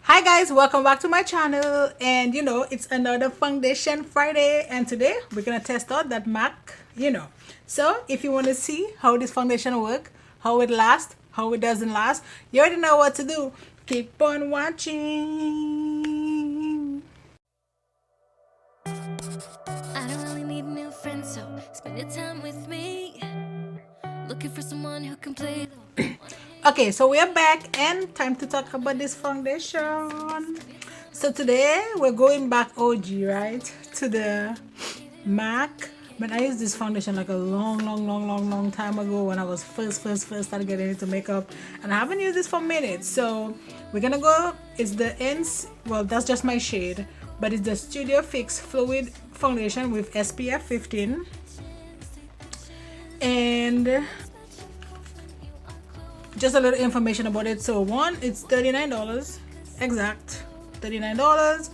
Hi guys, welcome back to my channel. And it's another foundation Friday, and today we're gonna test out that MAC. So if you want to see how this foundation work, how it lasts, how it doesn't last, you already know what to do. Keep on watching. I don't really need new friends, so spend your time with me. Looking for someone who can play the Okay, so we are back and time to talk about this foundation. So today we're going back OG, right, to the MAC. But I used this foundation like a long time ago when I was first started getting into makeup, and I haven't used this for minutes. So we're gonna go. It's the ends. Well, that's just my shade, but it's the Studio Fix Fluid Foundation with SPF 15, and just a little information about it. So one, it's $39 exact, $39,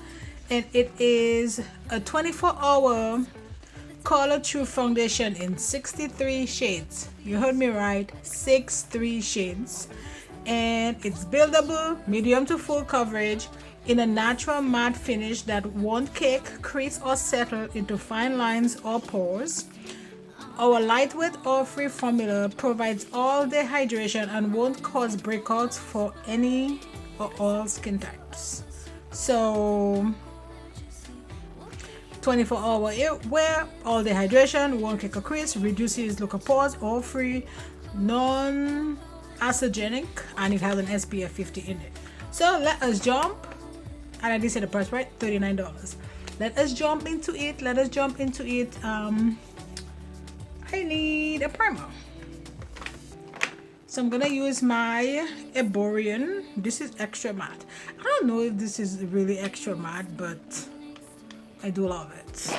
and it is a 24-hour color true foundation in 63 shades. You heard me right, 63 shades. And it's buildable, medium to full coverage, in a natural matte finish that won't cake, crease, or settle into fine lines or pores. Our lightweight oil-free formula provides all day hydration and won't cause breakouts for any or all skin types. So 24-hour wear, all day hydration, won't kick or crease, reduces local pores, oil-free, non-acidogenic, and it has an SPF 50 in it. So let us jump, and I did say the price right, $39. Let us jump into it. I need a primer. So I'm gonna use my Erborian. This is extra matte. I don't know if this is really extra matte, but I do love it.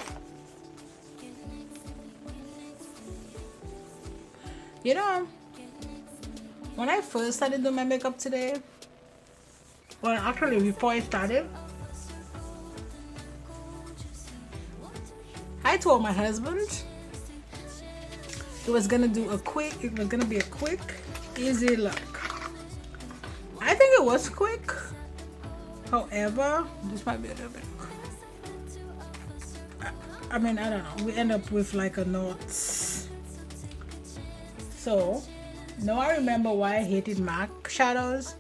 When I first started doing my makeup today, well, actually before I started, I told my husband it was gonna be a quick, easy look. I think it was quick. However, this might be a little bit. I mean, I don't know. We end up with like a knot. So now I remember why I hated MAC shadows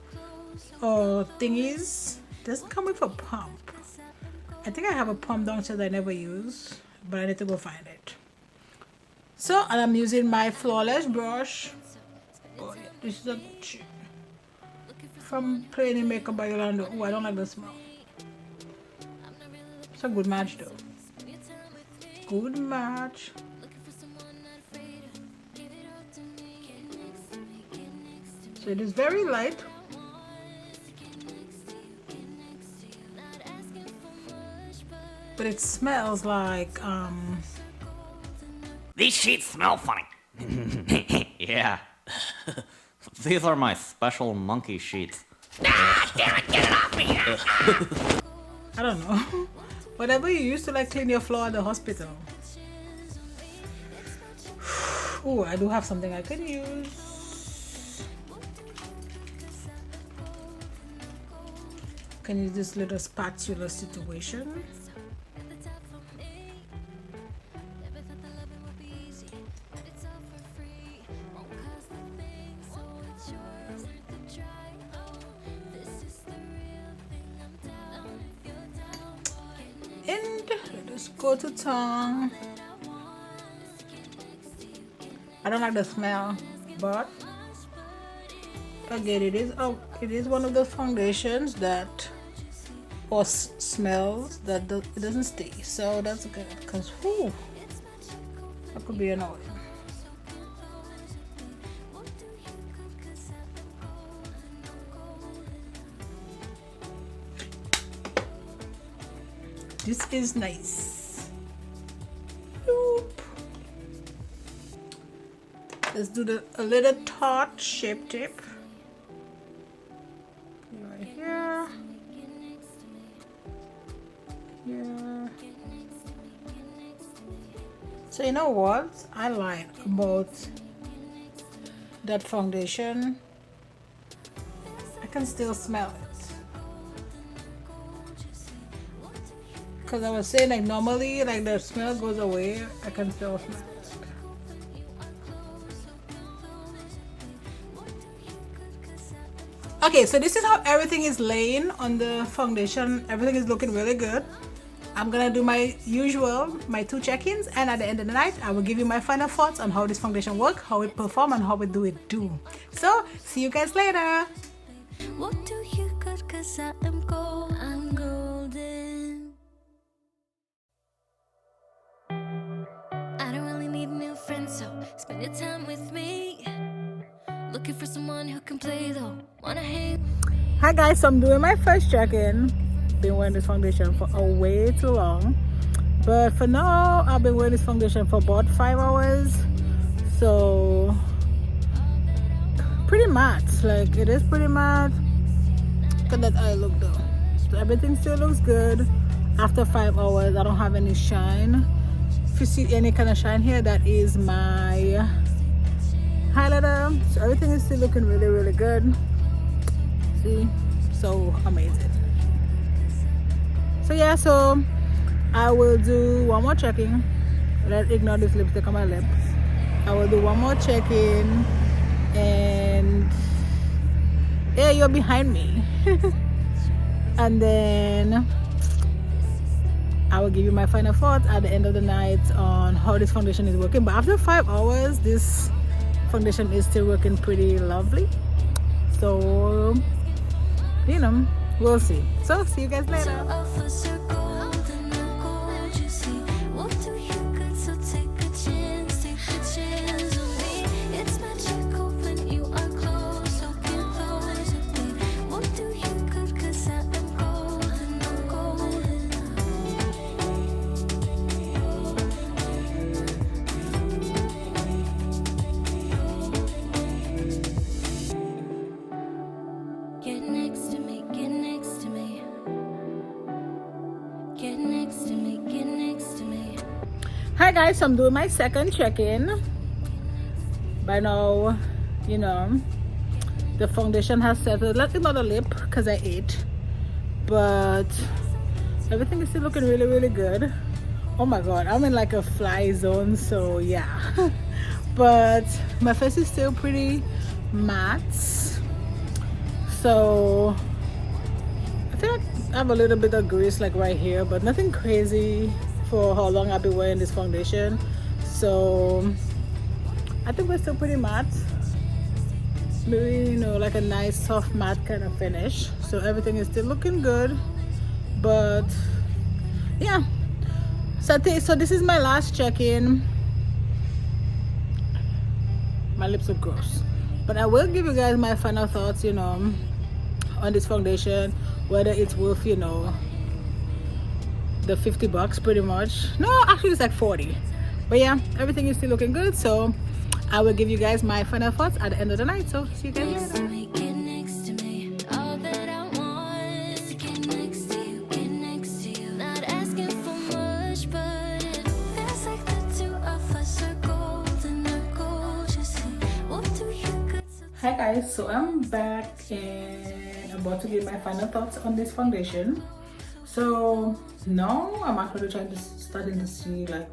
or thingies. It doesn't come with a pump. I think I have a pump downstairs I never use, but I need to go find it. So, and I'm using my Flawless brush. Oh yeah, this is from Plain Makeup by Yolondo. Oh, I don't like the smell. It's a good match though. Good match. So it is very light. But it smells like These sheets smell funny. Yeah. These are my special monkey sheets. Ah, damn it, get it off me! I don't know. Whatever you used to like clean your floor at the hospital. Oh, I do have something I could use. Can use this little spatula situation. And let's go to tongue. I don't like the smell, but again, it is one of those foundations that or smells that it doesn't stay. So that's good, because that could be annoying. This is nice. Boop. Let's do a little Tarte shape tip. Right here. Here. So you know what I like about that foundation? I can still smell it. Because I was saying like normally like the smell goes away. I can still smell it. Okay, so this is how everything is laying on the foundation. Everything is looking really good. I'm gonna do my usual, my 2 check-ins, and at the end of the night, I will give you my final thoughts on how this foundation works, how it perform, and how it do. So, see you guys later. What do you got? 'Cause I am gold. I'm golden. I don't really need new friends, so spend your time with me. Looking for someone who can play though. Wanna hang? Hi guys, so I'm doing my first check-in. Been wearing this foundation for way too long, but for now I've been wearing this foundation for about 5 hours, so pretty matte. Like it is pretty matte. Look at that eye look though. So everything still looks good after 5 hours. I don't have any shine. If you see any kind of shine here, that is my highlighter. So everything is still looking really good. See, so amazing. So yeah, so I will do one more check-in. Let's ignore this lipstick on my lips. I will do one more check-in, and yeah, you're behind me. And then I will give you my final thoughts at the end of the night on how this foundation is working. But after 5 hours, this foundation is still working pretty lovely. So you know, we'll see. So see you guys later. Get next to me, get next to me. Get next to me, get next to me. Hi guys, so I'm doing my second check-in. By now, you know, the foundation has settled. Let's ignore the lip because I ate, but everything is still looking really good. Oh my god, I'm in like a fly zone, so yeah. But my face is still pretty matte, so I think I have a little bit of grease like right here, but nothing crazy for how long I've been wearing this foundation. So I think we're still pretty matte. Maybe, you know, like a nice soft matte kind of finish. So everything is still looking good, but yeah. So this is my last check-in. My lips look gross, but I will give you guys my final thoughts, you know, on this foundation, whether it's worth, you know, the $50 pretty much. No, actually it's like 40, but yeah, everything is still looking good. So I will give you guys my final thoughts at the end of the night. So see you guys later. Get next to me. All that I want is to get next to you, get next to you. Not asking for much, but it feels like the two of us are golden, are gorgeous. What do you got? Hi guys, so I'm back and about to give my final thoughts on this foundation. So now I'm actually starting to see like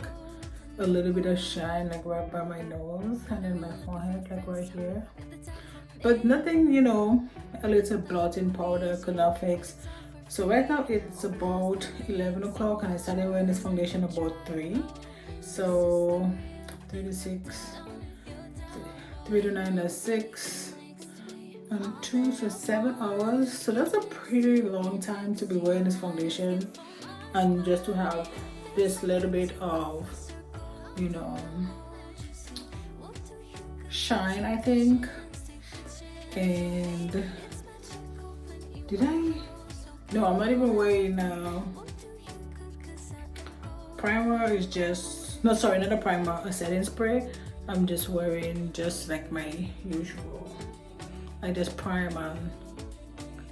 a little bit of shine like right by my nose and then my forehead, like right here, but nothing, you know, a little blotting powder could not fix. So right now it's about 11 o'clock and I started wearing this foundation about 3, so 3 to 6, 3 to 9, that's 6 and 2, so 7 hours. So that's a pretty long time to be wearing this foundation and just to have this little bit of, you know, shine, I think. And did I? No, I'm not even wearing primer. Is just, no, sorry, not a primer, a setting spray. I'm just wearing just like my usual, I just prime and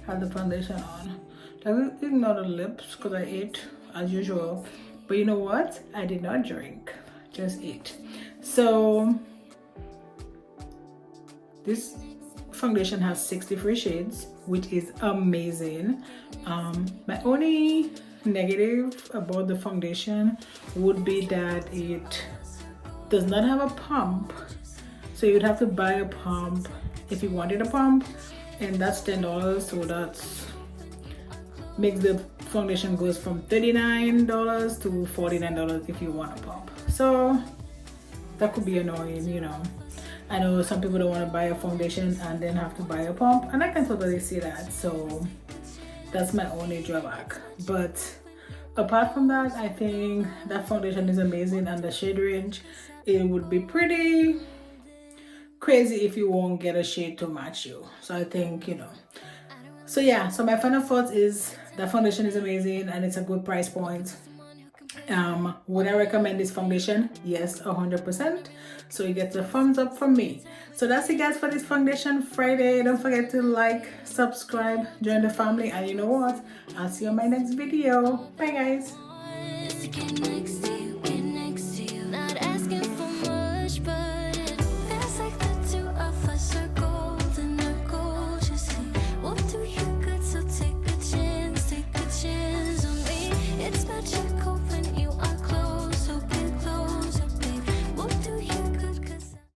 have the foundation on. Like, ignore the lips because I ate as usual, but you know what, I did not drink, just ate. So this foundation has 63 shades, which is amazing. My only negative about the foundation would be that it does not have a pump, so you'd have to buy a pump if you wanted a pump, and that's $10. So that's makes the foundation goes from $39 to $49 if you want a pump. So that could be annoying, you know. I know some people don't want to buy a foundation and then have to buy a pump, and I can totally see that. So that's my only drawback. But apart from that, I think that foundation is amazing, and the shade range, it would be pretty crazy if you won't get a shade to match you. So I think, you know. So yeah, so my final thoughts is that foundation is amazing and it's a good price point. Would I recommend this foundation? Yes, 100%. So you get a thumbs up from me. So that's it, guys, for this foundation Friday. Don't forget to like, subscribe, join the family, and you know what, I'll see you on my next video. Bye, guys. To get next